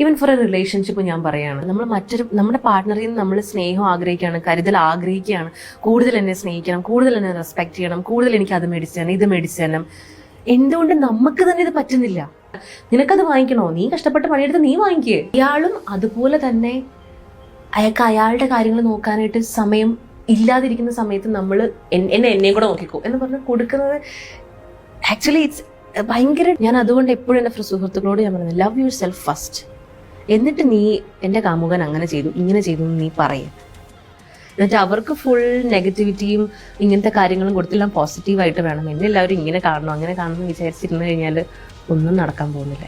Even for A relationship ഞാൻ പറയുകയാണ്, നമ്മൾ നമ്മുടെ പാർട്ട്ണറിൽ നിന്ന് നമ്മൾ സ്നേഹം ആഗ്രഹിക്കുകയാണ്, കരുതൽ ആഗ്രഹിക്കുകയാണ്, കൂടുതൽ എന്നെ സ്നേഹിക്കണം, കൂടുതൽ എന്നെ റെസ്പെക്ട് ചെയ്യണം, കൂടുതൽ എനിക്ക് അത് മേടിച്ചു തരണം, ഇത് മേടിച്ചു തരണം. എന്തുകൊണ്ട് നമുക്ക് തന്നെ ഇത് പറ്റുന്നില്ല? നിനക്കത് വാങ്ങിക്കണോ? നീ കഷ്ടപ്പെട്ട് പണിയെടുത്ത് നീ വാങ്ങിക്കേ. ഇയാളും അതുപോലെ തന്നെ അയാൾക്ക് അയാളുടെ കാര്യങ്ങൾ നോക്കാനായിട്ട് സമയം ഇല്ലാതിരിക്കുന്ന സമയത്ത് നമ്മൾ എന്നെയും കൂടെ നോക്കിക്കോ എന്ന് പറഞ്ഞ് കൊടുക്കുന്നത് ആക്ച്വലി ഇറ്റ്സ് ഭയങ്കര. ഞാൻ അതുകൊണ്ട് എപ്പോഴും എൻ്റെ സുഹൃത്തുക്കളോട് ഞാൻ പറയുന്നത്, ലവ് യുവർ സെൽഫ് ഫസ്റ്റ്. എന്നിട്ട് നീ എൻ്റെ കാമുകൻ അങ്ങനെ ചെയ്തു ഇങ്ങനെ ചെയ്തു എന്ന് നീ പറയും. എന്നിട്ട് അവർക്ക് ഫുൾ നെഗറ്റിവിറ്റിയും ഇങ്ങനത്തെ കാര്യങ്ങളും കൊടുത്തെല്ലാം പോസിറ്റീവായിട്ട് വേണം. എന്നെ എല്ലാവരും ഇങ്ങനെ കാണണം അങ്ങനെ കാണണം എന്ന് വിചാരിച്ചിരുന്നു കഴിഞ്ഞാൽ ഒന്നും നടക്കാൻ പോകുന്നില്ല.